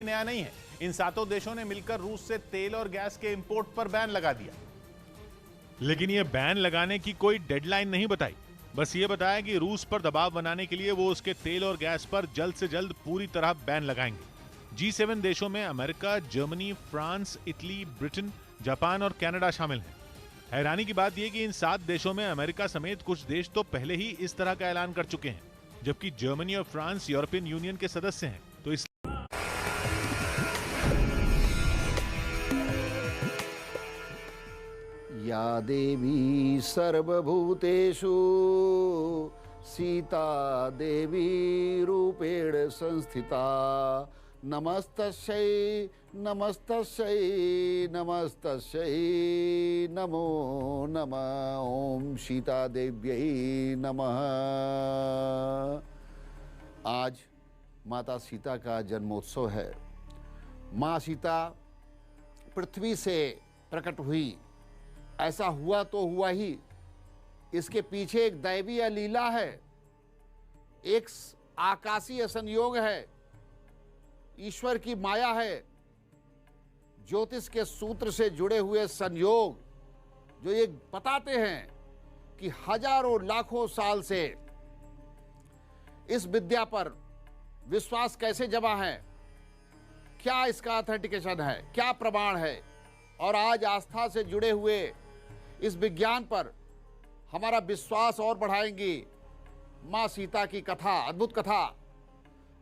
नया नहीं है। इन सातों देशों ने मिलकर रूस से तेल और गैस के इंपोर्ट पर बैन लगा दिया। लेकिन यह बैन लगाने की कोई डेडलाइन नहीं बताई, बस ये बताया कि रूस पर दबाव बनाने के लिए वो उसके तेल और गैस पर जल्द से जल्द पूरी तरह बैन लगाएंगे। G7 देशों में America, Germany, France, Italy, Britain, Japan और कनाडा शामिल हैं। हैरानी की बात यह कि इन 7 देशों में अमेरिका समेत कुछ देश तो पहले ही इस तरह का ऐलान कर चुके हैं, जबकि जर्मनी और फ्रांस यूरोपियन यूनियन के सदस्य हैं। तो इस या देवी सर्वभूतेषु सीता देवी रूपेण संस्थिता नमस्तस्यै नमस्तस्यै नमस्तस्यै नमो नमः। ओम सीता देव्यै नमः। आज माता सीता का जन्मोत्सव है। माँ सीता पृथ्वी से प्रकट हुई, ऐसा हुआ तो हुआ ही, इसके पीछे एक दैवीय लीला है, एक आकाशीय संयोग है, ईश्वर की माया है। ज्योतिष के सूत्र से जुड़े हुए संयोग जो ये बताते हैं कि हजारों लाखों साल से इस विद्या पर विश्वास कैसे जमा है, क्या इसका ऑथेंटिकेशन है, क्या प्रमाण है। और आज आस्था से जुड़े हुए इस विज्ञान पर हमारा विश्वास और बढ़ाएंगी माँ सीता की कथा, अद्भुत कथा।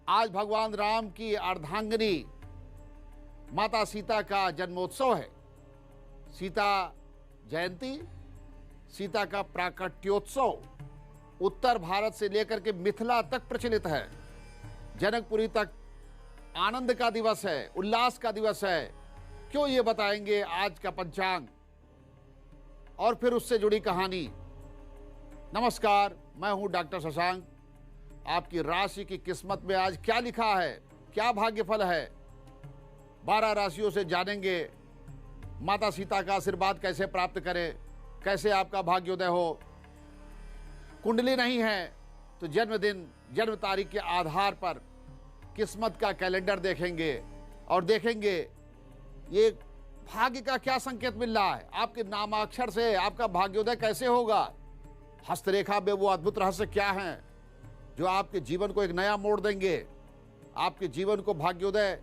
आज भगवान राम की अर्धांगिनी माता सीता का जन्मोत्सव है। सीता जयंती, सीता का प्राकट्योत्सव उत्तर भारत से लेकर के मिथिला तक प्रचलित है। जनकपुरी तक आनंद का दिवस है, उल्लास का दिवस है। क्यों, ये बताएंगे आज का पंचांग और फिर उससे जुड़ी कहानी। नमस्कार, मैं हूं डॉक्टर शशांक। आपकी राशि की किस्मत में आज क्या लिखा है, क्या भाग्यफल है, 12 राशियों से जानेंगे। माता सीता का आशीर्वाद कैसे प्राप्त करें, कैसे आपका भाग्योदय हो। कुंडली नहीं है तो जन्मदिन, जन्म तारीख के आधार पर किस्मत का कैलेंडर देखेंगे और देखेंगे ये भाग्य का क्या संकेत मिल रहा है। आपके नामाक्षर से आपका भाग्योदय कैसे होगा, हस्तरेखा में वो अद्भुत रहस्य क्या हैं जो आपके जीवन को एक नया मोड़ देंगे, आपके जीवन को भाग्योदय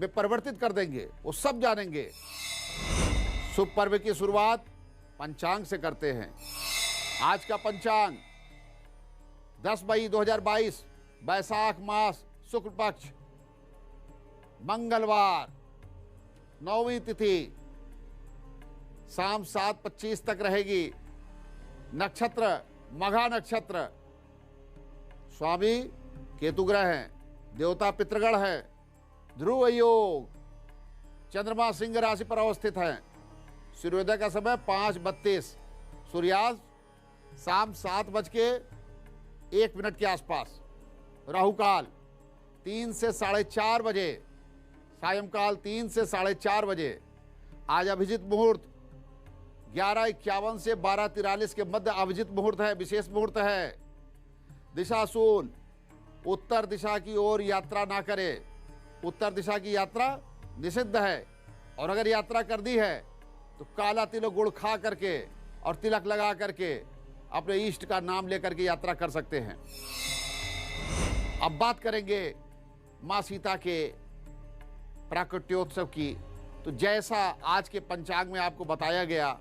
में परिवर्तित कर देंगे, वो सब जानेंगे। शुभ पर्व की शुरुआत पंचांग से करते हैं। आज का पंचांग 10 मई 2022, बैसाख मास, शुक्ल पक्ष, मंगलवार, 9वीं तिथि, शाम 7:25 तक रहेगी। नक्षत्र मघा नक्षत्र, स्वामी केतु ग्रह हैं, देवता पितृगण है, ध्रुव योग, चंद्रमा सिंह राशि पर अवस्थित है। सूर्योदय का समय 5:32, सूर्यास्त शाम 7:01 के आसपास। राहु काल 3 से 4:30 बजे, सायंकाल 3 से 4:30 बजे। आज अभिजित मुहूर्त 11:51 से 12:43 के मध्य अभिजित मुहूर्त है, विशेष मुहूर्त है। दिशाशूल उत्तर दिशा की ओर यात्रा ना करें, उत्तर दिशा की यात्रा निषिद्ध है। और अगर यात्रा कर दी है तो काला तिल गुड़ खा करके और तिलक लगा करके अपने इष्ट का नाम लेकर के यात्रा कर सकते हैं। अब बात करेंगे माँ सीता के प्राकट्योत्सव की। तो जैसा आज के पंचांग में आपको बताया गया,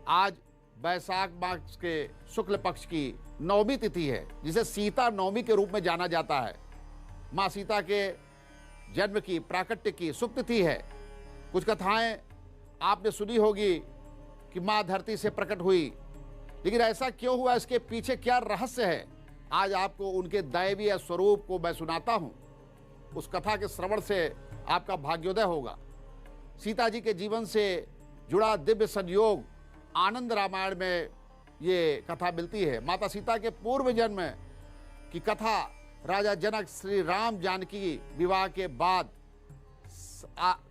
आज बैसाख मास के शुक्ल पक्ष की 9वीं तिथि है, जिसे सीता नवमी के रूप में जाना जाता है। माँ सीता के जन्म की, प्राकट्य की शुभ तिथि है। कुछ कथाएं आपने सुनी होगी कि माँ धरती से प्रकट हुई, लेकिन ऐसा क्यों हुआ, इसके पीछे क्या रहस्य है, आज आपको उनके दैवीय स्वरूप को मैं सुनाता हूं। उस कथा के श्रवण से आपका भाग्योदय होगा। सीता जी के जीवन से जुड़ा दिव्य संयोग आनंद रामायण में ये कथा मिलती है। माता सीता के पूर्व जन्म की कथा राजा जनक श्री राम जानकी विवाह के बाद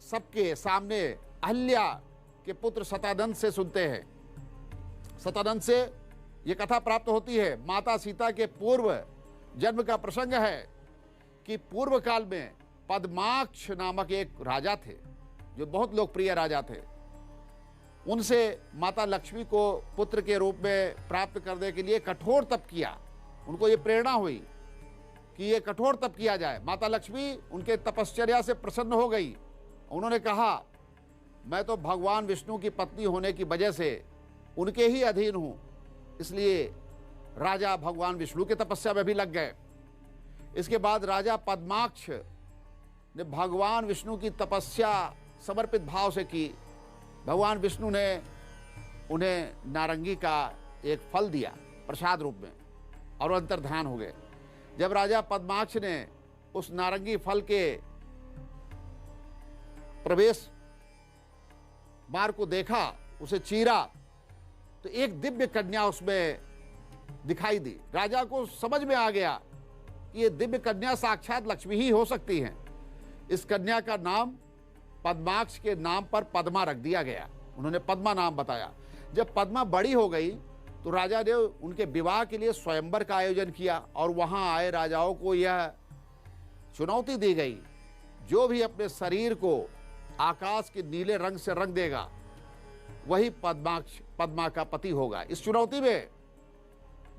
सबके सामने अहल्या के पुत्र शतानंद से सुनते हैं। शतानंद से ये कथा प्राप्त होती है। माता सीता के पूर्व जन्म का प्रसंग है कि पूर्व काल में पद्माक्ष नामक एक राजा थे जो बहुत लोकप्रिय राजा थे। उनसे माता लक्ष्मी को पुत्र के रूप में प्राप्त करने के लिए कठोर तप किया। उनको ये प्रेरणा हुई कि ये कठोर तप किया जाए। माता लक्ष्मी उनके तपश्चर्या से प्रसन्न हो गई। उन्होंने कहा, मैं तो भगवान विष्णु की पत्नी होने की वजह से उनके ही अधीन हूं, इसलिए राजा भगवान विष्णु की तपस्या में भी लग गए। इसके बाद राजा पद्माक्ष ने भगवान विष्णु की तपस्या समर्पित भाव से की। भगवान विष्णु ने उन्हें नारंगी का एक फल दिया प्रसाद रूप में और अंतर्धान हो गए। जब राजा पद्माक्ष ने उस नारंगी फल के प्रवेश द्वार को देखा, उसे चीरा, तो एक दिव्य कन्या उसमें दिखाई दी। राजा को समझ में आ गया कि ये दिव्य कन्या साक्षात लक्ष्मी ही हो सकती हैं। इस कन्या का नाम पद्माक्ष के नाम पर पद्मा रख दिया गया। उन्होंने पद्मा नाम बताया। जब पद्मा बड़ी हो गई तो राजा ने उनके विवाह के लिए स्वयंवर का आयोजन किया और वहां आए राजाओं को यह चुनौती दी गई, जो भी अपने शरीर को आकाश के नीले रंग से रंग देगा वही पद्मा का पति होगा। इस चुनौती में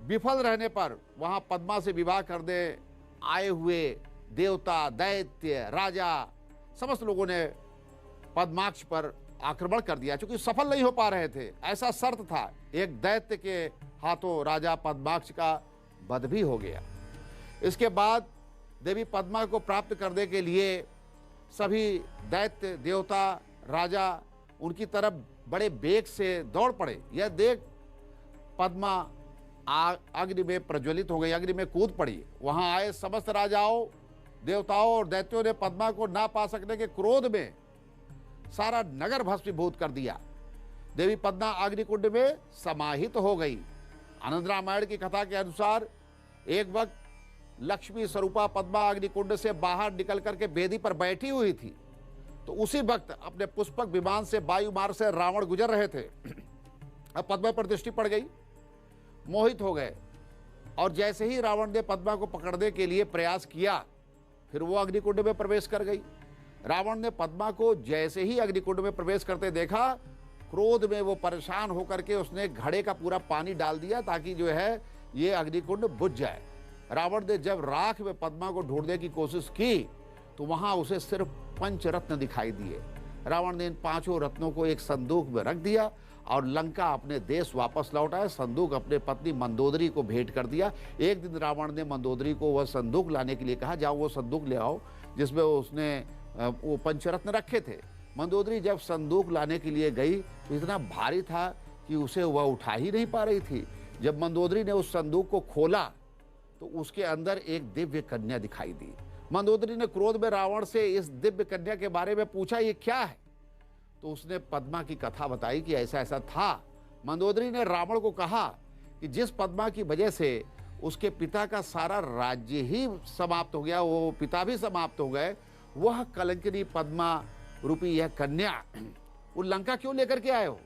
विफल रहने पर वहां पद्मा से विवाह करने आए हुए देवता, दैत्य, राजा, समस्त लोगों ने पद्माक्ष पर आक्रमण कर दिया। चूंकि सफल नहीं हो पा रहे थे, ऐसा शर्त था, एक दैत्य के हाथों राजा पद्माक्ष का वध भी हो गया। इसके बाद देवी पद्मा को प्राप्त करने के लिए सभी दैत्य, देवता, राजा उनकी तरफ बड़े वेग से दौड़ पड़े। यह देख पद्मा अग्नि में प्रज्वलित हो गई, अग्नि में कूद पड़ी। वहां आए समस्त राजाओं, देवताओं और दैत्यों ने पद्मा को ना पा सकने के क्रोध में सारा नगर भस्मीभूत कर दिया। देवी पद्मा अग्निकुंड में समाहित हो गई। आनंद रामायण की कथा के अनुसार एक वक्त लक्ष्मी स्वरूपा पद्मा अग्निकुंड से बाहर निकल करके वेदी पर बैठी हुई थी, तो उसी वक्त अपने पुष्पक विमान से वायु मार्ग से रावण गुजर रहे थे। अब पद्मा पर दृष्टि पड़ गई, मोहित हो गए, और जैसे ही रावण ने पद्मा को पकड़ने के लिए प्रयास किया, फिर वो अग्निकुंड में प्रवेश कर गई। रावण ने पद्मा को जैसे ही अग्निकुंड में प्रवेश करते देखा, क्रोध में वो परेशान होकर के उसने घड़े का पूरा पानी डाल दिया ताकि जो है ये अग्निकुंड बुझ जाए। रावण ने जब राख में पद्मा को ढूंढने की कोशिश की तो वहां उसे सिर्फ 5 रत्न दिखाई दिए। रावण ने इन 5 रत्नों को एक संदूक में रख दिया और लंका अपने देश वापस लौट आए। संदूक अपने पत्नी मंदोदरी को भेंट कर दिया। एक दिन रावण ने मंदोदरी को वह संदूक लाने के लिए कहा, जाओ वो संदूक ले आओ जिसमें उसने वो 5 रत्न रखे थे। मंदोदरी जब संदूक लाने के लिए गई तो इतना भारी था कि उसे वह उठा ही नहीं पा रही थी। जब मंदोदरी ने उस संदूक को खोला तो उसके अंदर एक दिव्य कन्या दिखाई दी। मंदोदरी ने क्रोध में रावण से इस दिव्य कन्या के बारे में पूछा, ये क्या है? तो उसने पद्मा की कथा बताई कि ऐसा ऐसा था। मंदोदरी ने रावण को कहा कि जिस पद्मा की वजह से उसके पिता का सारा राज्य ही समाप्त हो गया, वो पिता भी समाप्त हो गए, वह कलंकिनी पद्मा रूपी यह कन्या वो लंका क्यों लेकर के आए हो?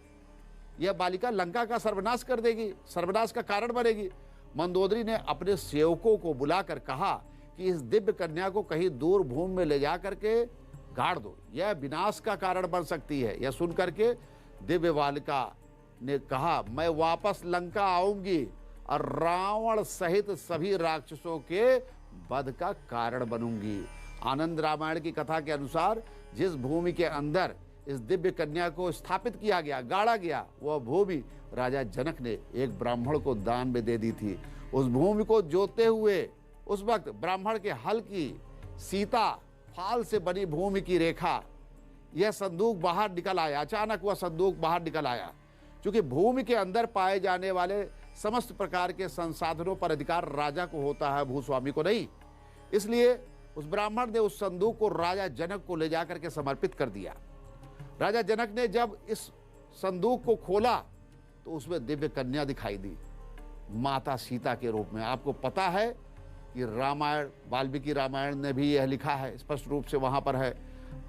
यह बालिका लंका का सर्वनाश कर देगी, सर्वनाश का कारण बनेगी। मंदोदरी ने अपने सेवकों को बुलाकर कहा कि इस दिव्य कन्या को कहीं दूर भूमि में ले जा करके गाड़ दो, यह विनाश का कारण बन सकती है। यह सुन करके दिव्य बालिका ने कहा, मैं वापस लंका आऊंगी और रावण सहित सभी राक्षसों के वध का कारण बनूंगी। आनंद रामायण की कथा के अनुसार जिस भूमि के अंदर इस दिव्य कन्या को स्थापित किया गया, गाड़ा गया, वह भूमि राजा जनक ने एक ब्राह्मण को दान में दे दी थी। उस भूमि को जोतते हुए उस वक्त ब्राह्मण के हल की सीता फाल से बनी भूमि की रेखा, यह संदूक बाहर निकल आया। अचानक वह संदूक बाहर निकल आया। क्योंकि भूमि के अंदर पाए जाने वाले समस्त प्रकार के संसाधनों पर अधिकार राजा को होता है, भूस्वामी को नहीं। इसलिए उस ब्राह्मण ने उस संदूक को राजा जनक को ले जाकर के समर्पित कर दिया। राजा जनक ने जब इस संदूक को खोला तो उसमें दिव्य कन्या दिखाई दी, माता सीता के रूप में। आपको पता है कि रामायण, वाल्मीकि रामायण ने भी यह लिखा है, स्पष्ट रूप से वहां पर है।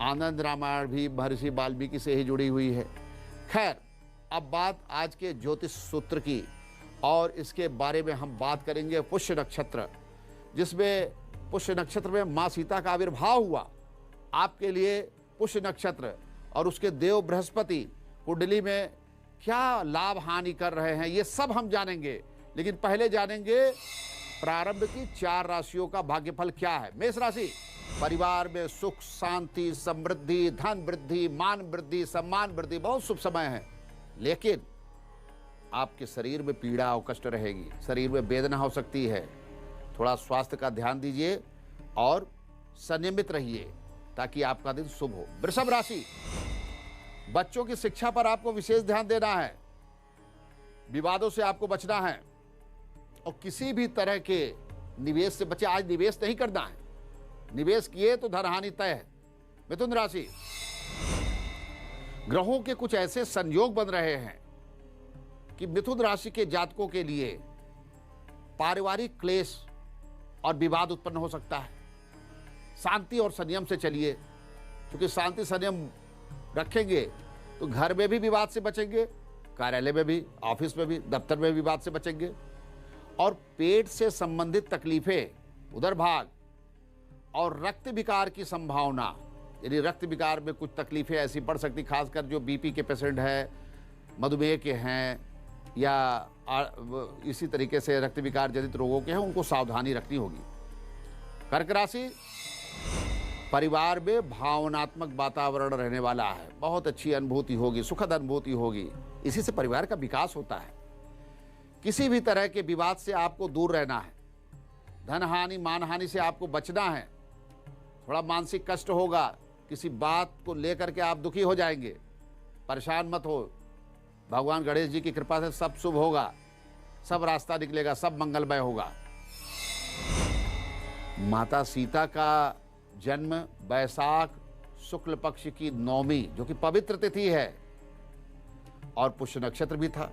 आनंद रामायण भी महर्षि वाल्मीकि से ही जुड़ी हुई है। खैर, अब बात आज के ज्योतिष सूत्र की, और इसके बारे में हम बात करेंगे पुष्य नक्षत्र, जिसमें पुष्य नक्षत्र में माँ सीता का आविर्भाव हुआ। आपके लिए पुष्य नक्षत्र और उसके देव बृहस्पति कुंडली में क्या लाभ हानि कर रहे हैं, ये सब हम जानेंगे। लेकिन पहले जानेंगे प्रारंभ की 4 राशियों का भाग्यफल क्या है। मेष राशि, परिवार में सुख, शांति, समृद्धि, धन वृद्धि, मान वृद्धि, सम्मान वृद्धि, बहुत शुभ समय है। लेकिन आपके शरीर में पीड़ा और कष्ट रहेगी, शरीर में वेदना हो सकती है। थोड़ा स्वास्थ्य का ध्यान दीजिए और संयमित रहिए ताकि आपका दिन शुभ हो। वृषभ राशि, बच्चों की शिक्षा पर आपको विशेष ध्यान देना है, विवादों से आपको बचना है और किसी भी तरह के निवेश से बचे। आज निवेश नहीं करना है, निवेश किए तो धन हानि तय है। मिथुन राशि, ग्रहों के कुछ ऐसे संयोग बन रहे हैं कि मिथुन राशि के जातकों के लिए पारिवारिक क्लेश और विवाद उत्पन्न हो सकता है। शांति और संयम से चलिए, क्योंकि शांति संयम रखेंगे तो घर में भी विवाद से बचेंगे, कार्यालय में भी, ऑफिस में भी, दफ्तर में विवाद से बचेंगे। और पेट से संबंधित तकलीफें, उदरभाग और रक्त विकार की संभावना, यदि रक्त विकार में कुछ तकलीफें ऐसी पड़ सकती, खासकर जो बीपी के पेशेंट हैं, मधुमेह के हैं या इसी तरीके से रक्त विकार जनित रोगों के हैं, उनको सावधानी रखनी होगी। कर्क राशि, परिवार में भावनात्मक वातावरण रहने वाला है, बहुत अच्छी अनुभूति होगी, सुखद अनुभूति होगी, इसी से परिवार का विकास होता है। किसी भी तरह के विवाद से आपको दूर रहना है, धन हानि, मान हानि से आपको बचना है। थोड़ा मानसिक कष्ट होगा, किसी बात को लेकर के आप दुखी हो जाएंगे, परेशान मत हो। भगवान गणेश जी की कृपा से सब शुभ होगा, सब रास्ता निकलेगा, सब मंगलमय होगा। माता सीता का जन्म वैशाख शुक्ल पक्ष की 9वीं, जो कि पवित्र तिथि है, और पुष्य नक्षत्र भी था।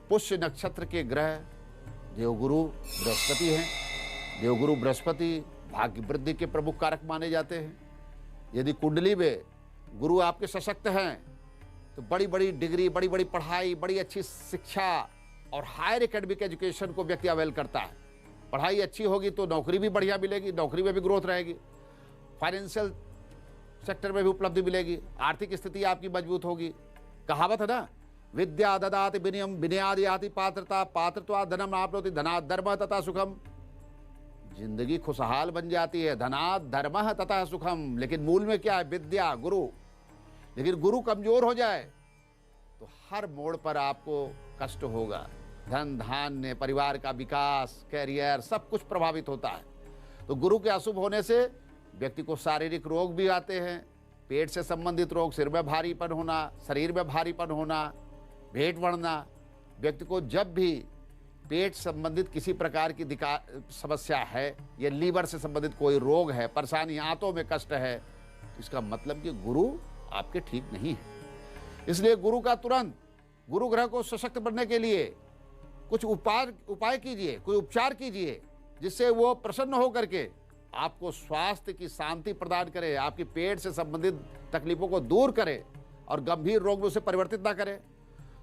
पुष्य नक्षत्र के ग्रह देवगुरु बृहस्पति हैं। देवगुरु बृहस्पति भाग्य वृद्धि के प्रमुख कारक माने जाते हैं। यदि कुंडली में गुरु आपके सशक्त हैं तो बड़ी बड़ी डिग्री, बड़ी बड़ी पढ़ाई, बड़ी अच्छी शिक्षा और हायर एकेडमिक एजुकेशन को व्यक्ति अवेल करता है। पढ़ाई अच्छी होगी तो नौकरी भी बढ़िया मिलेगी, नौकरी में भी ग्रोथ रहेगी, फाइनेंशियल सेक्टर में भी उपलब्धि मिलेगी, आर्थिक स्थिति आपकी मजबूत होगी। कहावत है ना, विद्या ददाति विनयम विनयादि याति पात्रता, पात्रत्वा धनम आपनोति, धनात् धर्म तथा सुखम। जिंदगी खुशहाल बन जाती है, धनात् धर्म तथा सुखम। लेकिन मूल में क्या है? विद्या, गुरु। लेकिन गुरु कमजोर हो जाए तो हर मोड़ पर आपको कष्ट होगा। धन धान्य, परिवार का विकास, कैरियर, सब कुछ प्रभावित होता है। तो गुरु के अशुभ होने से व्यक्ति को शारीरिक रोग भी आते हैं, पेट से संबंधित रोग, सिर में भारीपन होना, शरीर में भारीपन होना, पेट बढ़ना। व्यक्ति को जब भी पेट संबंधित किसी प्रकार की समस्या है या लीवर से संबंधित कोई रोग है, परेशानी, आंतों में कष्ट है, तो इसका मतलब कि गुरु आपके ठीक नहीं है। इसलिए गुरु का तुरंत, गुरु ग्रह को सशक्त बनने के लिए कुछ उपाय कीजिए, कोई उपचार कीजिए, जिससे वो प्रसन्न होकर के आपको स्वास्थ्य की शांति प्रदान करे, आपकी पेट से संबंधित तकलीफों को दूर करे और गंभीर रोग में उसे परिवर्तित ना करे।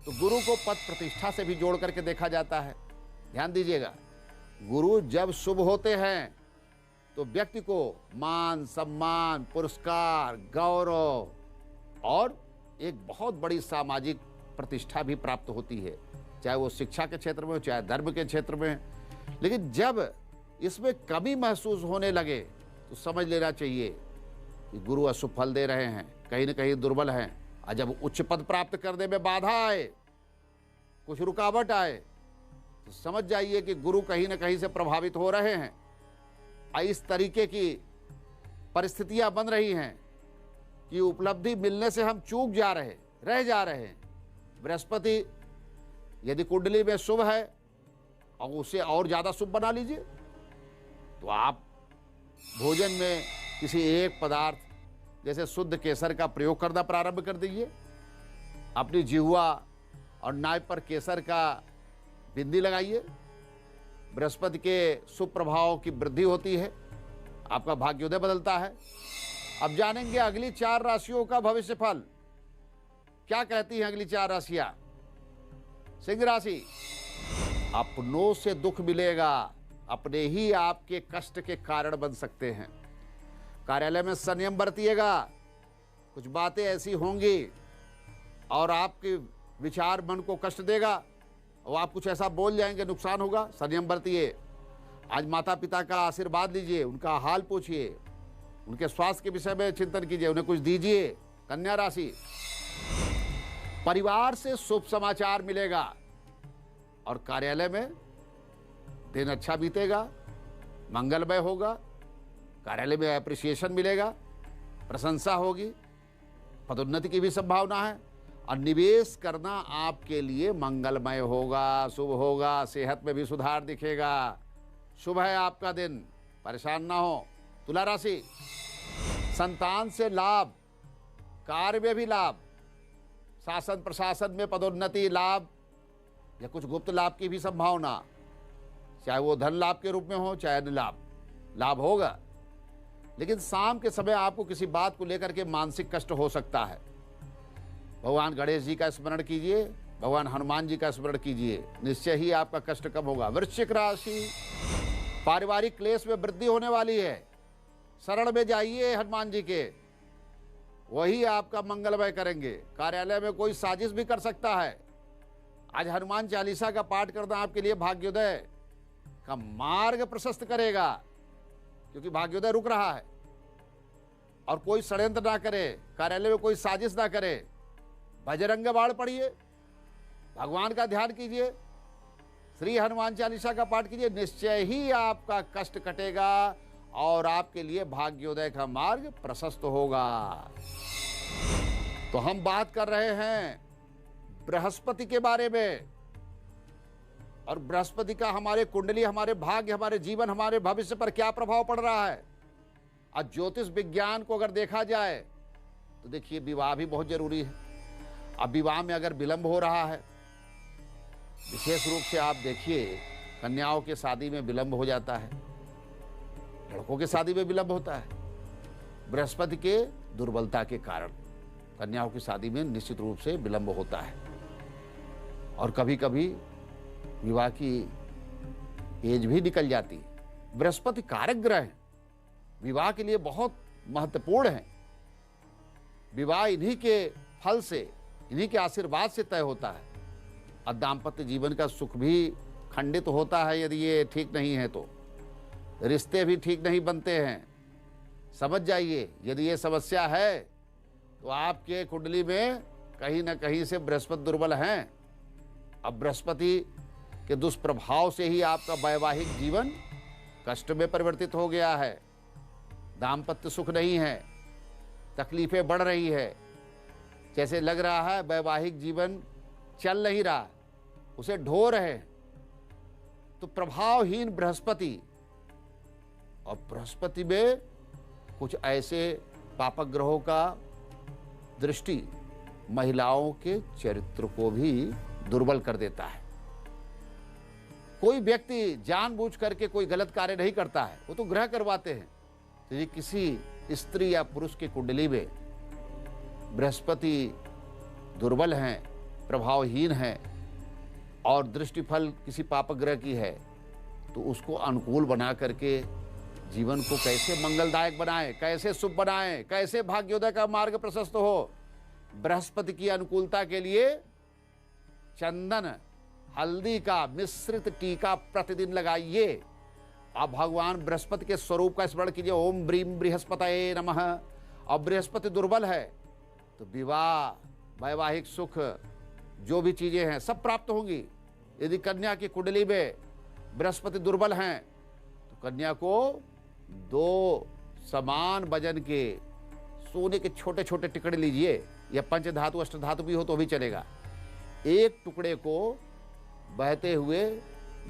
तो गुरु को पद प्रतिष्ठा से भी जोड़ करके देखा जाता है। ध्यान दीजिएगा, गुरु जब शुभ होते हैं तो व्यक्ति को मान, सम्मान, पुरस्कार, गौरव और एक बहुत बड़ी सामाजिक प्रतिष्ठा भी प्राप्त होती है, चाहे वो शिक्षा के क्षेत्र में हो, चाहे धर्म के क्षेत्र में। लेकिन जब इसमें कमी महसूस होने लगे तो समझ लेना चाहिए कि गुरु अशुभ फल दे रहे हैं, कहीं न कहीं दुर्बल हैं। और जब उच्च पद प्राप्त करने में बाधा आए, कुछ रुकावट आए, तो समझ जाइए कि गुरु कहीं न कहीं से प्रभावित हो रहे हैं। इस तरीके की परिस्थितियां बन रही हैं कि उपलब्धि मिलने से हम चूक रह जा रहे हैं। बृहस्पति यदि कुंडली में शुभ है और उसे और ज्यादा शुभ बना लीजिए, तो आप भोजन में किसी एक पदार्थ जैसे शुद्ध केसर का प्रयोग करना प्रारंभ कर दीजिए। अपनी जिह्वा और नाक पर केसर का बिंदी लगाइए। बृहस्पति के शुभ प्रभाव की वृद्धि होती है, आपका भाग्योदय बदलता है। अब जानेंगे अगली 4 राशियों का भविष्य फल क्या कहती हैं। अगली 4 राशियां। सिंह राशि, अपनों से दुख मिलेगा, अपने ही आपके कष्ट के कारण बन सकते हैं। कार्यालय में संयम बरतिएगा, कुछ बातें ऐसी होंगी और आपके विचार मन को कष्ट देगा और आप कुछ ऐसा बोल जाएंगे, नुकसान होगा, संयम बरतिए। आज माता पिता का आशीर्वाद लीजिए, उनका हाल पूछिए, उनके स्वास्थ्य के विषय में चिंतन कीजिए, उन्हें कुछ दीजिए। कन्या राशि, परिवार से शुभ समाचार मिलेगा और कार्यालय में दिन अच्छा बीतेगा, मंगलमय होगा, कार्यालय में एप्रिसिएशन मिलेगा, प्रशंसा होगी, पदोन्नति की भी संभावना है और निवेश करना आपके लिए मंगलमय होगा, शुभ होगा, सेहत में भी सुधार दिखेगा। शुभ है आपका दिन, परेशान ना हो। तुला राशि, संतान से लाभ, कार्य में भी लाभ, शासन प्रशासन में पदोन्नति, लाभ या कुछ गुप्त लाभ की भी संभावना, चाहे वो धन लाभ के रूप में हो चाहे अन्य लाभ, लाभ होगा। लेकिन शाम के समय आपको किसी बात को लेकर के मानसिक कष्ट हो सकता है। भगवान गणेश जी का स्मरण कीजिए, भगवान हनुमान जी का स्मरण कीजिए, निश्चय ही आपका कष्ट कम होगा। वृश्चिक राशि, पारिवारिक क्लेश में वृद्धि होने वाली है, शरण में जाइए हनुमान जी के, वही आपका मंगलमय करेंगे। कार्यालय में कोई साजिश भी कर सकता है। आज हनुमान चालीसा का पाठ करना आपके लिए भाग्योदय का मार्ग प्रशस्त करेगा, क्योंकि भाग्योदय रुक रहा है। और कोई षड्यंत्र ना करे, कार्यालय में कोई साजिश ना करे। बजरंग बाण पढ़िए, भगवान का ध्यान कीजिए, श्री हनुमान चालीसा का पाठ कीजिए, निश्चय ही आपका कष्ट कटेगा और आपके लिए भाग्योदय का मार्ग प्रशस्त होगा। तो हम बात कर रहे हैं बृहस्पति के बारे में, और बृहस्पति का हमारे कुंडली, हमारे भाग्य, हमारे जीवन, हमारे भविष्य पर क्या प्रभाव पड़ रहा है। आज ज्योतिष विज्ञान को अगर देखा जाए तो देखिए, विवाह भी बहुत जरूरी है। अब विवाह में अगर विलंब हो रहा है, विशेष रूप से आप देखिए कन्याओं के शादी में विलंब हो जाता है, लड़कों के शादी में विलंब होता है। बृहस्पति के दुर्बलता के कारण कन्याओं की शादी में निश्चित रूप से विलंब होता है। और कभी कभी विवाह की एज भी निकल जाती है। बृहस्पति कारक ग्रह है, विवाह के लिए बहुत महत्वपूर्ण है। विवाह इन्हीं के फल से, इन्हीं के आशीर्वाद से तय होता है। और दाम्पत्य जीवन का सुख भी खंडित होता है यदि ये ठीक नहीं है तो, रिश्ते भी ठीक नहीं बनते हैं। समझ जाइए, यदि ये समस्या है तो आपके कुंडली में कहीं ना कहीं से बृहस्पति दुर्बल हैं। अब बृहस्पति के दुष्प्रभाव से ही आपका वैवाहिक जीवन कष्ट में परिवर्तित हो गया है। दाम्पत्य सुख नहीं है, तकलीफें बढ़ रही है, जैसे लग रहा है वैवाहिक जीवन चल नहीं रहा, उसे ढो रहे। तो प्रभावहीन बृहस्पति, और बृहस्पति में कुछ ऐसे पापक ग्रहों का दृष्टि महिलाओं के चरित्र को भी दुर्बल कर देता है। कोई व्यक्ति जानबूझ करके कोई गलत कार्य नहीं करता है, वो तो ग्रह करवाते हैं। तो ये किसी स्त्री या पुरुष की कुंडली में बृहस्पति दुर्बल हैं, प्रभावहीन हैं और दृष्टिफल किसी पापक ग्रह की है, तो उसको अनुकूल बना करके जीवन को कैसे मंगलदायक बनाएं, कैसे शुभ बनाएं, कैसे भाग्योदय का मार्ग प्रशस्त हो। बृहस्पति की अनुकूलता के लिए चंदन, हल्दी का मिश्रित टीका प्रतिदिन लगाइए। आप भगवान बृहस्पति के स्वरूप का स्मरण कीजिए, ओम ब्रीम बृहस्पतये नमः। और बृहस्पति दुर्बल है तो विवाह, वैवाहिक सुख, जो भी चीजें हैं सब प्राप्त होंगी। यदि कन्या की कुंडली में बृहस्पति दुर्बल हैं तो कन्या को 2 समान वजन के सोने के छोटे छोटे टुकड़े लीजिए, या पंचधातु अष्टधातु भी हो तो भी चलेगा। एक टुकड़े को बहते हुए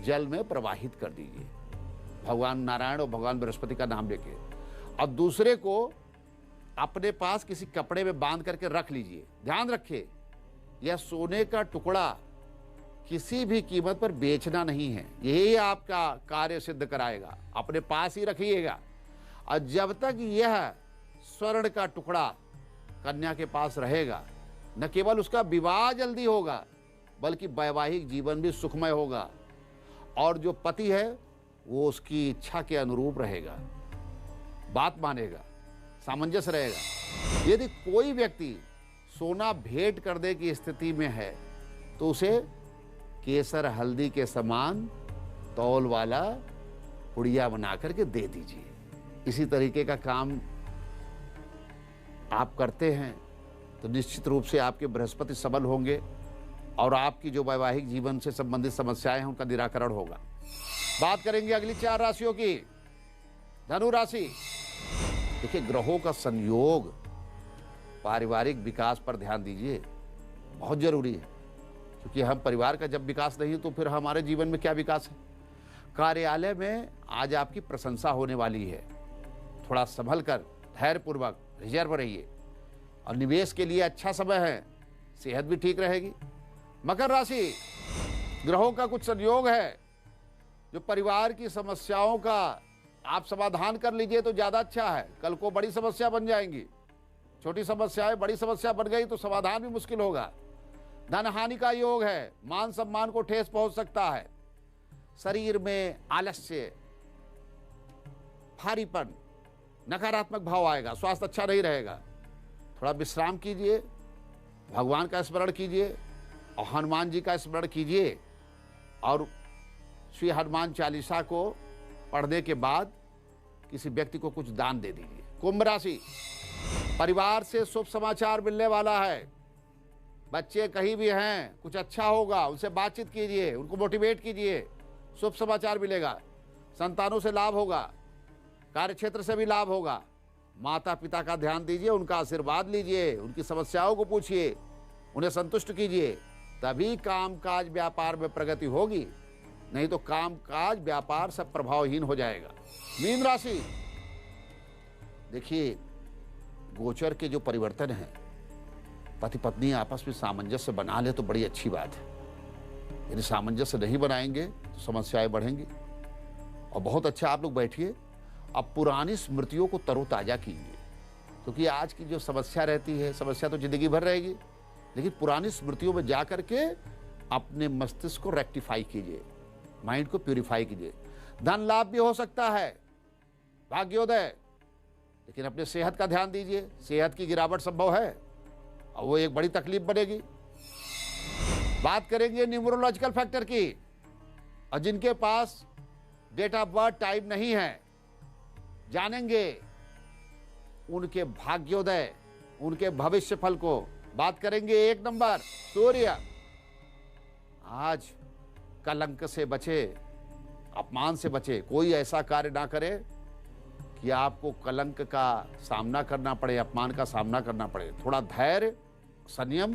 जल में प्रवाहित कर दीजिए, भगवान नारायण और भगवान बृहस्पति का नाम लेके। अब दूसरे को अपने पास किसी कपड़े में बांध करके रख लीजिए। ध्यान रखिए, यह सोने का टुकड़ा किसी भी कीमत पर बेचना नहीं है, यही आपका कार्य सिद्ध कराएगा। अपने पास ही रखिएगा। और जब तक यह स्वर्ण का टुकड़ा कन्या के पास रहेगा, न केवल उसका विवाह जल्दी होगा बल्कि वैवाहिक जीवन भी सुखमय होगा। और जो पति है वो उसकी इच्छा के अनुरूप रहेगा, बात मानेगा। सामंजस्य रहेगा। यदि कोई व्यक्ति सोना भेंट करने की स्थिति में है तो उसे केसर हल्दी के समान तौल वाला पुड़िया बना करके दे दीजिए। इसी तरीके का काम आप करते हैं तो निश्चित रूप से आपके बृहस्पति सबल होंगे और आपकी जो वैवाहिक जीवन से संबंधित समस्याएं हैं उनका निराकरण होगा। बात करेंगे अगली 4 राशियों की। धनु राशि। देखिए, ग्रहों का संयोग पारिवारिक विकास पर ध्यान दीजिए, बहुत जरूरी है, क्योंकि हम परिवार का जब विकास नहीं तो फिर हमारे जीवन में क्या विकास है। कार्यालय में आज आपकी प्रशंसा होने वाली है, थोड़ा संभल कर धैर्यपूर्वक रिजर्व रहिए। और निवेश के लिए अच्छा समय है, सेहत भी ठीक रहेगी। मकर राशि। ग्रहों का कुछ संयोग है जो परिवार की समस्याओं का आप समाधान कर लीजिए तो ज्यादा अच्छा है। कल को बड़ी समस्या बन जाएंगी, छोटी समस्याएं बड़ी समस्या बन गई तो समाधान भी मुश्किल होगा। धन हानि का योग है, मान सम्मान को ठेस पहुंच सकता है। शरीर में आलस्य, भारीपन, नकारात्मक भाव आएगा, स्वास्थ्य अच्छा नहीं रहेगा। थोड़ा विश्राम कीजिए, भगवान का स्मरण कीजिए और हनुमान जी का स्मरण कीजिए और श्री हनुमान चालीसा को पढ़ने के बाद किसी व्यक्ति को कुछ दान दे दीजिए। कुंभ राशि। परिवार से शुभ समाचार मिलने वाला है। बच्चे कहीं भी हैं, कुछ अच्छा होगा, उनसे बातचीत कीजिए, उनको मोटिवेट कीजिए, शुभ समाचार मिलेगा। संतानों से लाभ होगा, कार्यक्षेत्र से भी लाभ होगा। माता पिता का ध्यान दीजिए, उनका आशीर्वाद लीजिए, उनकी समस्याओं को पूछिए, उन्हें संतुष्ट कीजिए, तभी कामकाज व्यापार में प्रगति होगी, नहीं तो कामकाज व्यापार सब प्रभावहीन हो जाएगा। मीन राशि। देखिए, गोचर के जो परिवर्तन हैं, पति पत्नी आपस में सामंजस्य बना ले तो बड़ी अच्छी बात है। यदि सामंजस्य नहीं बनाएंगे तो समस्याएं बढ़ेंगी। और बहुत अच्छा, आप लोग बैठिए, अब पुरानी स्मृतियों को तरोताजा कीजिए, क्योंकि आज की जो समस्या रहती है, समस्या तो जिंदगी भर रहेगी, लेकिन पुरानी स्मृतियों में जा करके अपने मस्तिष्क को रेक्टिफाई कीजिए, माइंड को प्यूरिफाई कीजिए। धन लाभ भी हो सकता है, भाग्योदय, लेकिन अपने सेहत का ध्यान दीजिए। सेहत की गिरावट संभव है और वो एक बड़ी तकलीफ बनेगी। बात करेंगे न्यूमरोलॉजिकल फैक्टर की। और जिनके पास डेट ऑफ बर्थ टाइम नहीं है, जानेंगे उनके भाग्योदय, उनके भविष्य फल को। बात करेंगे 1 नंबर सूर्य। आज कलंक से बचे, अपमान से बचे, कोई ऐसा कार्य ना करे कि आपको कलंक का सामना करना पड़े, अपमान का सामना करना पड़े। थोड़ा धैर्य, संयम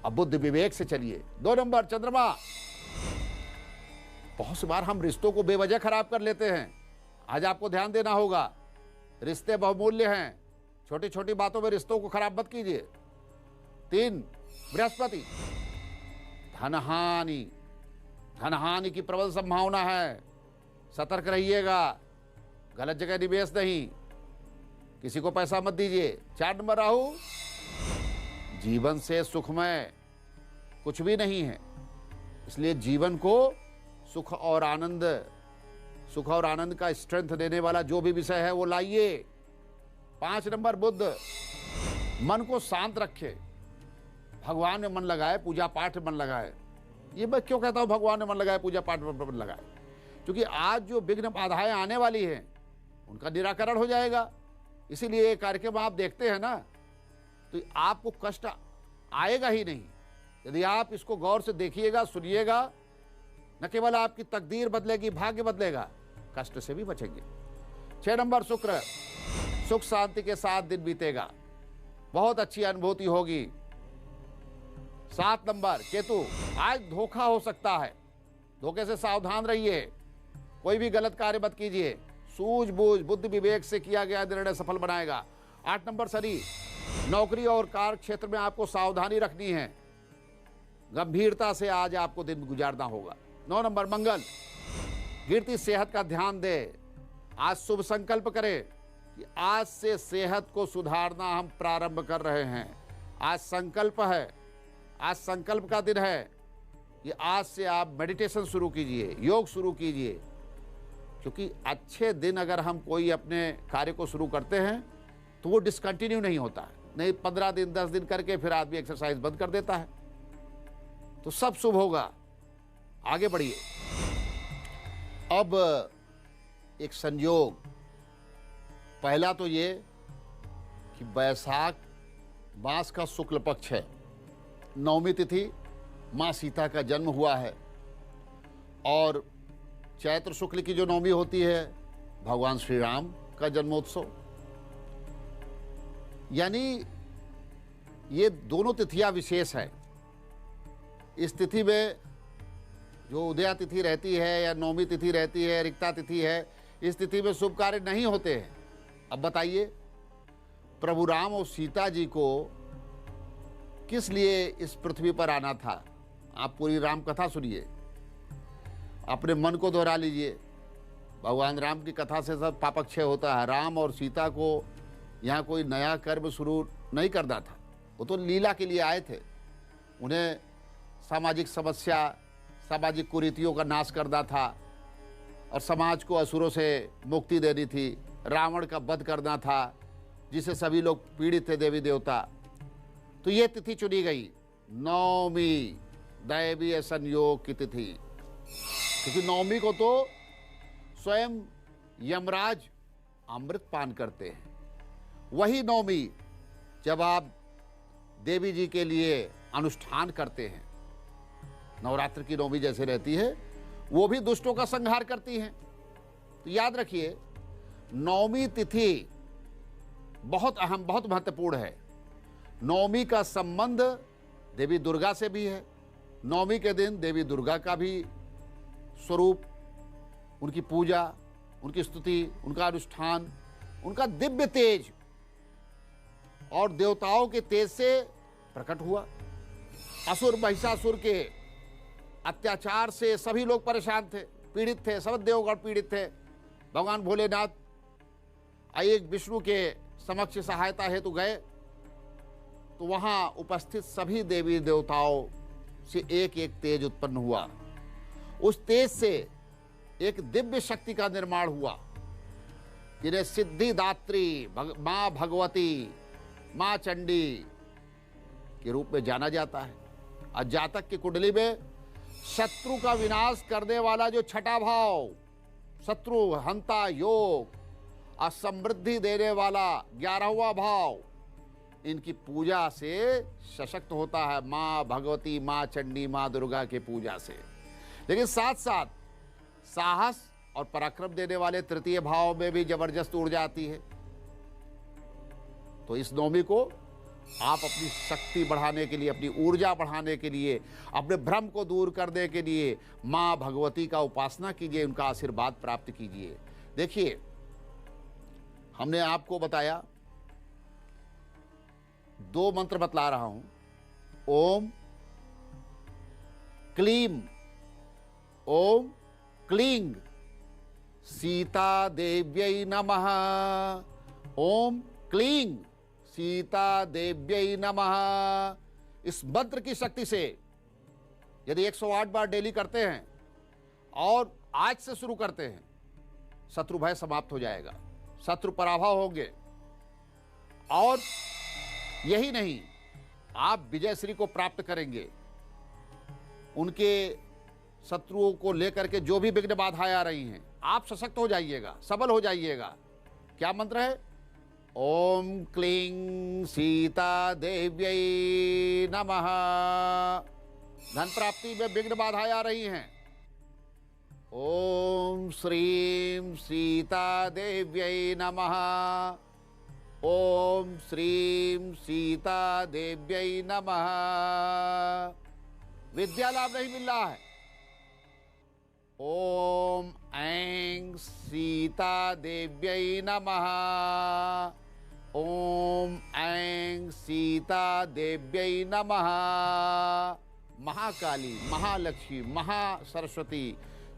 और बुद्धि विवेक से चलिए। 2 नंबर चंद्रमा। बहुत सी बार हम रिश्तों को बेवजह खराब कर लेते हैं, आज आपको ध्यान देना होगा। रिश्ते बहुमूल्य हैं, छोटी छोटी बातों में रिश्तों को खराब मत कीजिए। 3 बृहस्पति। धनहानि, धनहानि की प्रबल संभावना है, सतर्क रहिएगा, गलत जगह निवेश नहीं, किसी को पैसा मत दीजिए। 4 नंबर राहु। जीवन से सुखमय कुछ भी नहीं है, इसलिए जीवन को सुख और आनंद का स्ट्रेंथ देने वाला जो भी विषय है वो लाइए। 5 नंबर बुध। मन को शांत रखे, भगवान में मन लगाए, पूजा पाठ में मन लगाए। ये मैं क्यों कहता हूं भगवान में मन लगाए, पूजा पाठ में मन लगाए? क्योंकि आज जो विघ्न बाधाएं आने वाली हैं उनका निराकरण हो जाएगा। इसीलिए ये कार्यक्रम आप देखते हैं ना, तो आपको कष्ट आएगा ही नहीं। यदि आप इसको गौर से देखिएगा, सुनिएगा, न केवल आपकी तकदीर बदलेगी, भाग्य बदलेगा, कष्ट से भी बचेंगे। 6 नंबर शुक्र। सुख शांति के साथ दिन बीतेगा, बहुत अच्छी अनुभूति होगी। 7 नंबर केतु। आज धोखा हो सकता है, धोखे से सावधान रहिए, कोई भी गलत कार्य मत कीजिए। सूझबूझ बुद्धि विवेक से किया गया निर्णय सफल बनाएगा। 8 नंबर शनि। नौकरी और कार्य क्षेत्र में आपको सावधानी रखनी है, गंभीरता से आज आपको दिन गुजारना होगा। 9 नंबर मंगल। गिरती सेहत का ध्यान दे। आज शुभ संकल्प करें कि आज से सेहत को सुधारना हम प्रारंभ कर रहे हैं। आज संकल्प है, आज संकल्प का दिन है कि आज से आप मेडिटेशन शुरू कीजिए, योग शुरू कीजिए, क्योंकि अच्छे दिन अगर हम कोई अपने कार्य को शुरू करते हैं तो वो डिसकंटिन्यू नहीं होता है। नहीं 15 दिन 10 दिन करके फिर आदमी एक्सरसाइज बंद कर देता है। तो सब शुभ होगा। आगे बढ़िए। अब एक संयोग, पहला तो ये कि वैशाख मास का शुक्ल पक्ष है, नवमी तिथि, माँ सीता का जन्म हुआ है। और चैत्र शुक्ल की जो नवमी होती है, भगवान श्री राम का जन्मोत्सव। यानी ये दोनों तिथियां विशेष है। इस तिथि में जो उदया तिथि रहती है या नवमी तिथि रहती है, रिक्ता तिथि है, इस तिथि में शुभ कार्य नहीं होते हैं। अब बताइए, प्रभु राम और सीता जी को किस लिए इस पृथ्वी पर आना था? आप पूरी राम कथा सुनिए, अपने मन को दोहरा लीजिए। भगवान राम की कथा से सब पापक्षय होता है। राम और सीता को यहाँ कोई नया कर्म शुरू नहीं करना था, वो तो लीला के लिए आए थे। उन्हें सामाजिक समस्या, सामाजिक कुरीतियों का नाश करना था और समाज को असुरों से मुक्ति देनी थी। रावण का वध करना था, जिससे सभी लोग पीड़ित थे, देवी देवता। तो ये तिथि चुनी गई, नवमी, दैवीय संयोग की तिथि। क्योंकि नवमी को तो स्वयं यमराज अमृत पान करते हैं। वही नवमी जब आप देवी जी के लिए अनुष्ठान करते हैं, नवरात्र की नवमी जैसे रहती है, वो भी दुष्टों का संहार करती हैं। तो याद रखिए, नवमी तिथि बहुत अहम, बहुत महत्वपूर्ण है। नवमी का संबंध देवी दुर्गा से भी है। नवमी के दिन देवी दुर्गा का भी स्वरूप, उनकी पूजा, उनकी स्तुति, उनका अनुष्ठान, उनका दिव्य तेज और देवताओं के तेज से प्रकट हुआ। असुर महिषासुर के अत्याचार से सभी लोग परेशान थे, पीड़ित थे, सब देवगण पीड़ित थे। भगवान भोलेनाथ एक विष्णु के समक्ष सहायता हेतु गए, तो वहां उपस्थित सभी देवी देवताओं से एक एक तेज उत्पन्न हुआ। उस तेज से एक दिव्य शक्ति का निर्माण हुआ, जिन्हें सिद्धिदात्री, मां भगवती, मां चंडी के रूप में जाना जाता है। और जातक की कुंडली में शत्रु का विनाश करने वाला जो छठा भाव, शत्रु हंता योग, और समृद्धि देने वाला 11वां भाव, इनकी पूजा से सशक्त होता है। मां भगवती, मां चंडी, मां दुर्गा के पूजा से। लेकिन साथ साथ साहस और पराक्रम देने वाले तृतीय भाव में भी जबरदस्त ऊर्जा आती है। तो इस नवमी को आप अपनी शक्ति बढ़ाने के लिए, अपनी ऊर्जा बढ़ाने के लिए, अपने भ्रम को दूर करने के लिए मां भगवती का उपासना कीजिए, उनका आशीर्वाद प्राप्त कीजिए। देखिए, हमने आपको बताया, 2 मंत्र बतला रहा हूं। ओम क्लीम, ओम क्लींग सीता देव्यै नमः। ओम क्लींग सीता देव्यै नमः। इस मंत्र की शक्ति से यदि 108 बार डेली करते हैं और आज से शुरू करते हैं, शत्रु भय समाप्त हो जाएगा, शत्रु पराभव होंगे। और यही नहीं, आप विजय श्री को प्राप्त करेंगे। उनके शत्रुओं को लेकर के जो भी विघ्न बाधाएं आ रही हैं, आप सशक्त हो जाइएगा, सबल हो जाइएगा। क्या मंत्र है? ओम क्लीं सीता देव्यै नमः। धन प्राप्ति में विघ्न बाधाएं आ रही हैं, ओम श्रीं सीता देव्यै नमः। ओम श्रीं सीता देव्यै नमः। विद्या लाभ नहीं मिल रहा है, ओम ऐं सीता देव्यै नमः। ओम ऐं सीता देव्यै नमः। महाकाली, महालक्ष्मी, महासरस्वती,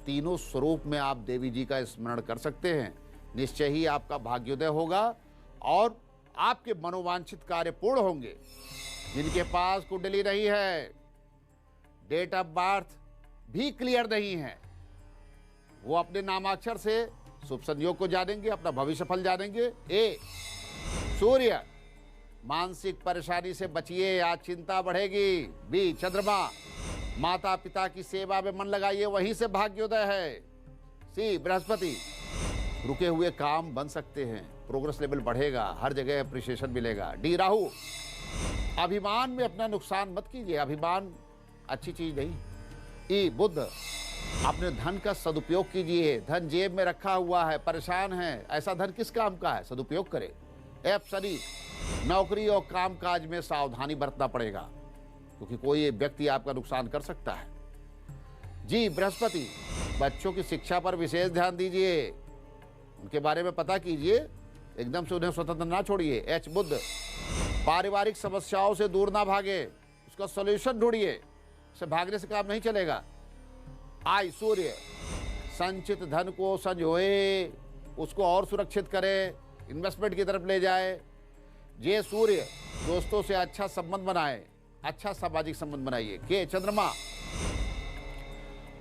तीनों स्वरूप में आप देवी जी का स्मरण कर सकते हैं। निश्चय ही आपका भाग्योदय होगा और आपके मनोवांछित कार्य पूर्ण होंगे। जिनके पास कुंडली नहीं है, डेट ऑफ बर्थ भी क्लियर नहीं है, वो अपने नामाक्षर से शुभ संयोग को जानेंगे, अपना भविष्य फल जानेंगे। ए सूर्य, मानसिक परेशानी से बचिए, आज चिंता बढ़ेगी। बी चंद्रमा, माता पिता की सेवा में मन लगाइए, वहीं से भाग्योदय है। सी बृहस्पति, रुके हुए काम बन सकते हैं, प्रोग्रेस लेवल बढ़ेगा, हर जगह अप्रिसिएशन मिलेगा। डी राहु, अभिमान में अपना नुकसान मत कीजिए, अभिमान अच्छी चीज नहीं। ई बुध, अपने धन का सदुपयोग कीजिए, धन जेब में रखा हुआ है, परेशान है, ऐसा धन किस काम का है, सदुपयोग करें। एफ शनि, नौकरी और काम काज में सावधानी बरतना पड़ेगा, क्योंकि कोई व्यक्ति आपका नुकसान कर सकता है। जी बृहस्पति, बच्चों की शिक्षा पर विशेष ध्यान दीजिए, उनके बारे में पता कीजिए, एकदम से उन्हें स्वतंत्र ना छोड़िए। एच बुध, पारिवारिक समस्याओं से दूर ना भागे, उसका सॉल्यूशन ढूंढिए, उसे भागने से काम नहीं चलेगा। आई सूर्य, संचित धन को संजोए, उसको और सुरक्षित करे, इन्वेस्टमेंट की तरफ ले जाए। जे सूर्य, दोस्तों से अच्छा संबंध बनाए, अच्छा सामाजिक संबंध बनाइए। के चंद्रमा,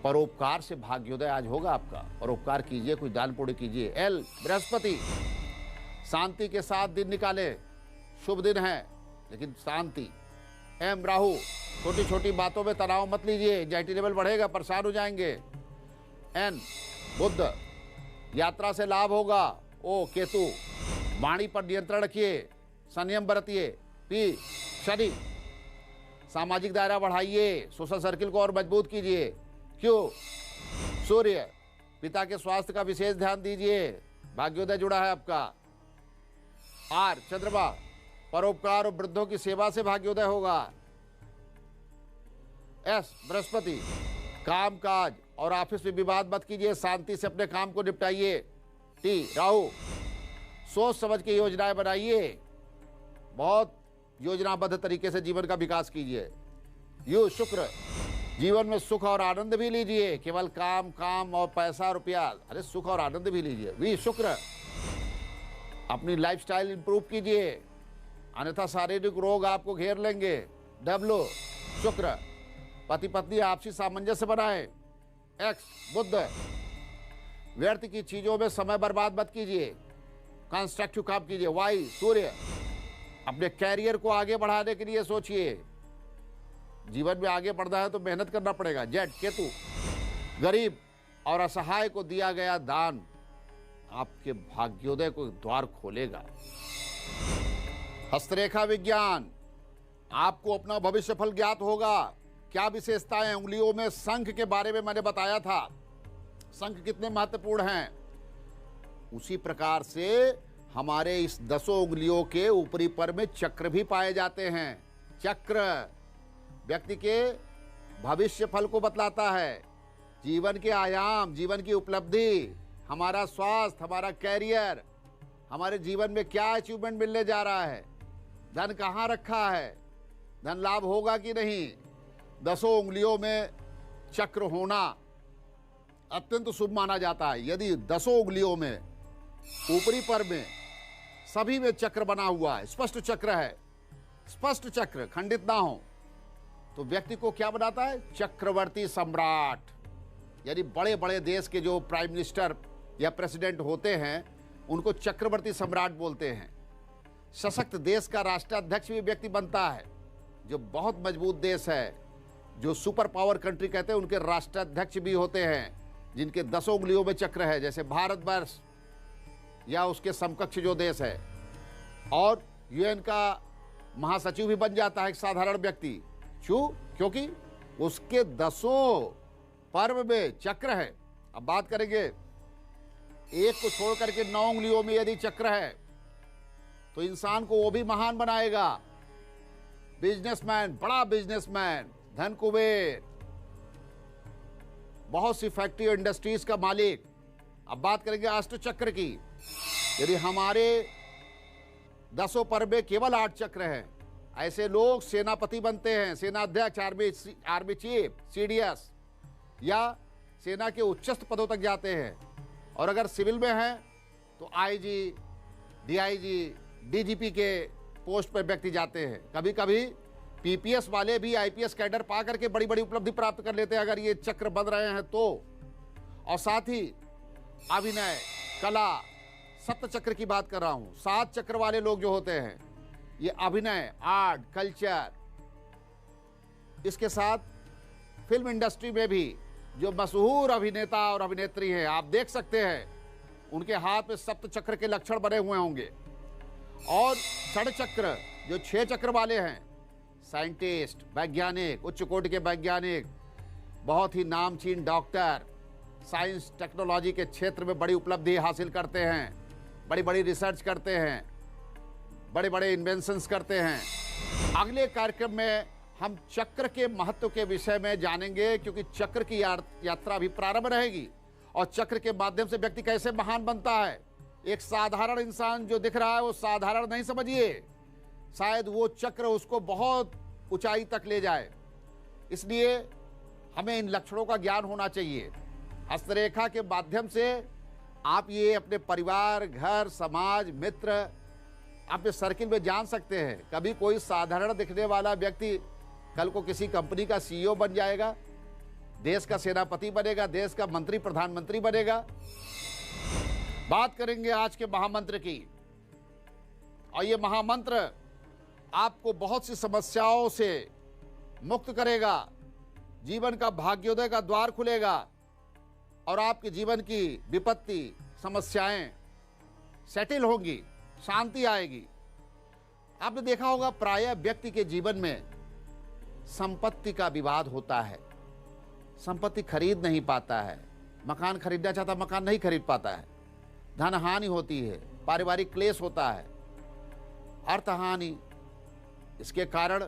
परोपकार से भाग्योदय आज होगा आपका, परोपकार कीजिए, कुछ दान पुण्य कीजिए। एल बृहस्पति, शांति के साथ दिन निकाले, शुभ दिन है लेकिन शांति। एम राहु, छोटी छोटी बातों में तनाव मत लीजिए, एंजाइटी लेवल बढ़ेगा, परेशान हो जाएंगे। एन बुध, यात्रा से लाभ होगा। ओ केतु, वाणी पर नियंत्रण रखिए, संयम बरतिए। पी शनि, सामाजिक दायरा बढ़ाइए, सोशल सर्किल को और मजबूत कीजिए। क्यों सूर्य, पिता के स्वास्थ्य का विशेष ध्यान दीजिए, भाग्योदय जुड़ा है आपका। आर चंद्रमा, परोपकार और वृद्धों की सेवा से भाग्योदय होगा। एस बृहस्पति, काम काज और ऑफिस में विवाद मत कीजिए, शांति से अपने काम को निपटाइए। टी राहु, सोच समझ के योजनाएं बनाइए, बहुत योजनाबद्ध तरीके से जीवन का विकास कीजिए। यू शुक्र, जीवन में सुख और आनंद भी लीजिए, केवल काम काम और पैसा रुपया, अरे सुख और आनंद भी लीजिए। वी शुक्र, अपनी लाइफस्टाइल इंप्रूव कीजिए, अन्यथा शारीरिक रोग आपको घेर लेंगे। डब्ल्यू शुक्र, पति पत्नी आपसी सामंजस्य बनाए। एक्स बुध, व्यर्थ की चीजों में समय बर्बाद मत कीजिए, कंस्ट्रक्टिव काम कीजिए। वाई सूर्य, अपने कैरियर को आगे बढ़ाने के लिए सोचिए, जीवन में आगे बढ़ना है तो मेहनत करना पड़ेगा। जेड केतु, गरीब और असहाय को दिया गया दान आपके भाग्योदय को द्वार खोलेगा। हस्तरेखा विज्ञान, आपको अपना भविष्य फल ज्ञात होगा। क्या विशेषताएं, उंगलियों में शंख के बारे में मैंने बताया था, शंख कितने महत्वपूर्ण हैं। उसी प्रकार से हमारे इस 10 उंगलियों के ऊपरी पर में चक्र भी पाए जाते हैं। चक्र व्यक्ति के भविष्य फल को बतलाता है, जीवन के आयाम, जीवन की उपलब्धि, हमारा स्वास्थ्य, हमारा कैरियर, हमारे जीवन में क्या अचीवमेंट मिलने जा रहा है, धन कहाँ रखा है, धन लाभ होगा कि नहीं। 10 उंगलियों में चक्र होना अत्यंत शुभ माना जाता है। यदि 10 उंगलियों में ऊपरी पर में सभी में चक्र बना हुआ है, स्पष्ट चक्र है, स्पष्ट चक्र खंडित ना हो, तो व्यक्ति को क्या बनाता है, चक्रवर्ती सम्राट। यानी बड़े बड़े देश के जो प्राइम मिनिस्टर या प्रेसिडेंट होते हैं उनको चक्रवर्ती सम्राट बोलते हैं। सशक्त देश का राष्ट्राध्यक्ष भी व्यक्ति बनता है। जो बहुत मजबूत देश है, जो सुपर पावर कंट्री कहते हैं, उनके राष्ट्राध्यक्ष भी होते हैं जिनके 10 उंगलियों में चक्र है, जैसे भारतवर्ष या उसके समकक्ष जो देश है। और यूएन का महासचिव भी बन जाता है एक साधारण व्यक्ति। क्यों? क्योंकि उसके 10 पर्व में चक्र है। अब बात करेंगे, एक को छोड़ करके 9 उंगलियों में यदि चक्र है तो इंसान को वो भी महान बनाएगा। बिजनेसमैन, बड़ा बिजनेसमैन, धन कुबेर, बहुत सी फैक्ट्री और इंडस्ट्रीज का मालिक। अब बात करेंगे अष्ट चक्र की। यदि हमारे 10 पर्व में केवल 8 चक्र हैं, ऐसे लोग सेनापति बनते हैं, सेनाध्यक्ष, आर्मी चीफ, सीडीएस या सेना के उच्चस्थ पदों तक जाते हैं। और अगर सिविल में हैं तो आईजी, डीआईजी, डीजीपी के पोस्ट पर व्यक्ति जाते हैं। कभी कभी पीपीएस वाले भी आईपीएस कैडर पा करके बड़ी बड़ी उपलब्धि प्राप्त कर लेते हैं अगर ये चक्र बन रहे हैं तो। और साथ ही अभिनय, कला, सप्त चक्र की बात कर रहा हूं। 7 चक्र वाले लोग जो होते हैं, ये अभिनय, आर्ट, कल्चर, इसके साथ फिल्म इंडस्ट्री में भी जो मशहूर अभिनेता और अभिनेत्री हैं, आप देख सकते हैं उनके हाथ में सप्त चक्र के लक्षण बने हुए होंगे। और षड चक्र जो 6 चक्र वाले हैं, साइंटिस्ट, वैज्ञानिक, उच्च कोटि के वैज्ञानिक, बहुत ही नामचीन डॉक्टर, साइंस टेक्नोलॉजी के क्षेत्र में बड़ी उपलब्धि हासिल करते हैं, बड़ी बड़ी रिसर्च करते हैं, बड़े बड़े इन्वेंशंस करते हैं। अगले कार्यक्रम में हम चक्र के महत्व के विषय में जानेंगे, क्योंकि चक्र की यात्रा भी प्रारंभ रहेगी और चक्र के माध्यम से व्यक्ति कैसे महान बनता है। एक साधारण इंसान जो दिख रहा है वो साधारण नहीं समझिए, शायद वो चक्र उसको बहुत ऊंचाई तक ले जाए। इसलिए हमें इन लक्षणों का ज्ञान होना चाहिए। हस्तरेखा के माध्यम से आप ये अपने परिवार, घर, समाज, मित्र, अपने सर्किल में जान सकते हैं। कभी कोई साधारण दिखने वाला व्यक्ति कल को किसी कंपनी का सीईओ बन जाएगा, देश का सेनापति बनेगा, देश का मंत्री, प्रधानमंत्री बनेगा। बात करेंगे आज के महामंत्र की, और ये महामंत्र आपको बहुत सी समस्याओं से मुक्त करेगा, जीवन का भाग्योदय का द्वार खुलेगा और आपके जीवन की विपत्ति, समस्याएं सेटल होंगी, शांति आएगी। आपने देखा होगा प्रायः व्यक्ति के जीवन में संपत्ति का विवाद होता है, संपत्ति खरीद नहीं पाता है, मकान खरीदना चाहता, मकान नहीं खरीद पाता है, धन हानि होती है, पारिवारिक क्लेश होता है, अर्थ हानि। इसके कारण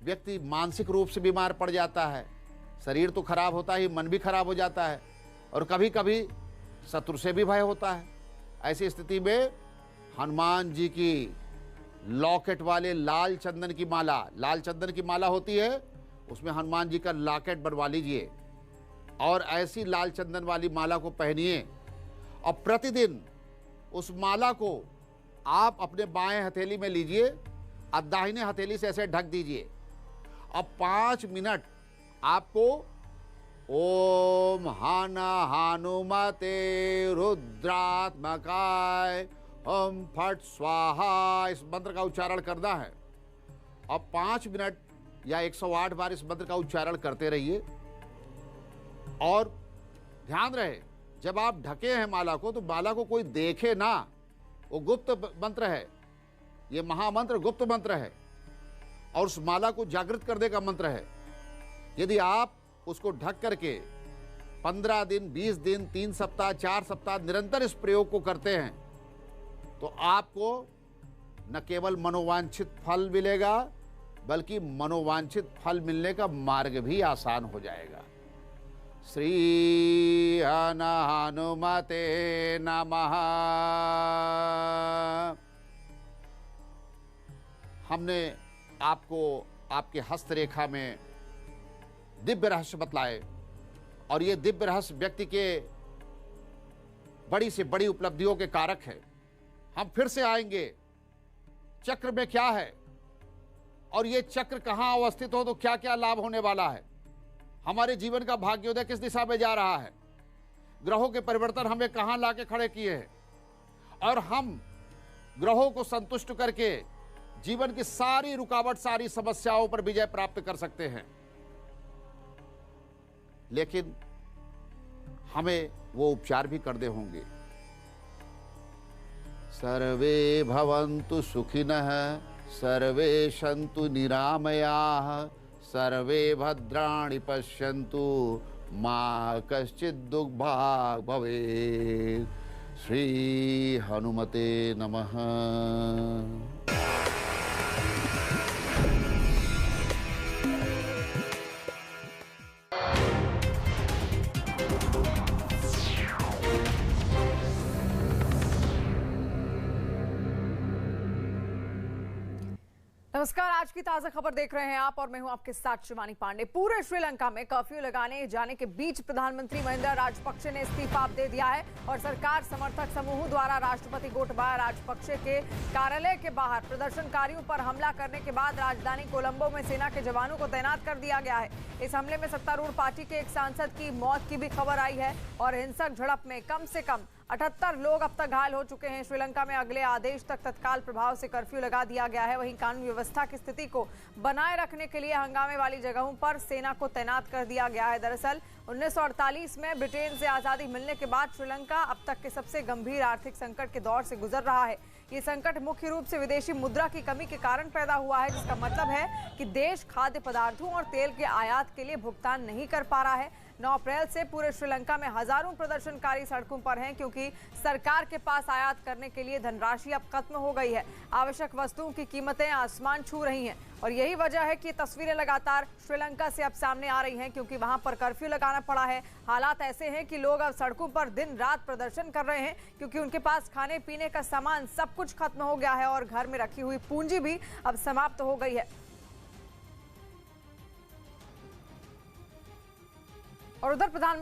व्यक्ति मानसिक रूप से बीमार पड़ जाता है, शरीर तो खराब होता ही, मन भी खराब हो जाता है और कभी कभी शत्रु से भी भय होता है। ऐसी स्थिति में हनुमान जी की लॉकेट वाले लाल चंदन की माला, लाल चंदन की माला होती है, उसमें हनुमान जी का लॉकेट बनवा लीजिए और ऐसी लाल चंदन वाली माला को पहनिए और प्रतिदिन उस माला को आप अपने बाएं हथेली में लीजिए और दाहिने हथेली से ऐसे ढक दीजिए। अब 5 मिनट आपको ओम हनुमते रुद्रात्मकाय ओम फट स्वाहा, इस मंत्र का उच्चारण करना है। अब 5 मिनट या 108 बार इस मंत्र का उच्चारण करते रहिए। और ध्यान रहे, जब आप ढके हैं माला को, तो माला को कोई देखे ना, वो गुप्त मंत्र है, ये महामंत्र गुप्त मंत्र है और उस माला को जागृत करने का मंत्र है। यदि आप उसको ढक करके 15 दिन, 20 दिन, 3 सप्ताह, 4 सप्ताह निरंतर इस प्रयोग को करते हैं, तो आपको न केवल मनोवांछित फल मिलेगा, बल्कि मनोवांछित फल मिलने का मार्ग भी आसान हो जाएगा। श्री हनुमते नमः। हमने आपको आपके हस्तरेखा में दिव्य रहस्य बतलाए और ये दिव्य रहस्य व्यक्ति के बड़ी से बड़ी उपलब्धियों के कारक है। हम फिर से आएंगे, चक्र में क्या है और ये चक्र कहाँ अवस्थित हो तो क्या क्या लाभ होने वाला है, हमारे जीवन का भाग्योदय किस दिशा में जा रहा है, ग्रहों के परिवर्तन हमें कहाँ लाके खड़े किए हैं और हम ग्रहों को संतुष्ट करके जीवन की सारी रुकावट, सारी समस्याओं पर विजय प्राप्त कर सकते हैं। लेकिन हमें वो उपचार भी करने होंगे। सर्वे भवन्तु सुखिनः, सर्वे सन्तु निरामयाः, सर्वे भद्राणि पश्यन्तु, मा कश्चित् दुर्भाग् भवेत्। श्री हनुमते नमः। नमस्कार, आज की ताजा खबर देख रहे हैं आप और मैं हूं आपके साथ शिवानी पांडे। पूरे श्रीलंका में कर्फ्यू लगाने जाने के बीच प्रधानमंत्री महिंदा राजपक्षे ने इस्तीफा दे दिया है और सरकार समर्थक समूहों द्वारा राष्ट्रपति गोटबाया राजपक्षे के कार्यालय के बाहर प्रदर्शनकारियों पर हमला करने के बाद राजधानी कोलंबो में सेना के जवानों को तैनात कर दिया गया है। इस हमले में सत्तारूढ़ पार्टी के एक सांसद की मौत की भी खबर आई है और हिंसक झड़प में कम से कम 78 लोग अब तक घायल हो चुके हैं। श्रीलंका में अगले आदेश तक तत्काल प्रभाव से कर्फ्यू लगा दिया गया है। वहीं कानून व्यवस्था की स्थिति को बनाए रखने के लिए हंगामे वाली जगहों पर सेना को तैनात कर दिया गया है। दरअसल 1948 में ब्रिटेन से आजादी मिलने के बाद श्रीलंका अब तक के सबसे गंभीर आर्थिक संकट के दौर से गुजर रहा है। ये संकट मुख्य रूप से विदेशी मुद्रा की कमी के कारण पैदा हुआ है, जिसका मतलब है कि देश खाद्य पदार्थों और तेल के आयात के लिए भुगतान नहीं कर पा रहा है। 9 अप्रैल से पूरे श्रीलंका में हजारों प्रदर्शनकारी सड़कों पर हैं, क्योंकि सरकार के पास आयात करने के लिए धनराशि अब खत्म हो गई है। आवश्यक वस्तुओं की कीमतें आसमान छू रही हैं और यही वजह है कि तस्वीरें लगातार श्रीलंका से अब सामने आ रही हैं, क्योंकि वहां पर कर्फ्यू लगाना पड़ा है। हालात ऐसे हैं कि लोग अब सड़कों पर दिन रात प्रदर्शन कर रहे हैं, क्योंकि उनके पास खाने पीने का सामान सब कुछ खत्म हो गया है और घर में रखी हुई पूंजी भी अब समाप्त हो गई है। और उधर प्रधानमंत्री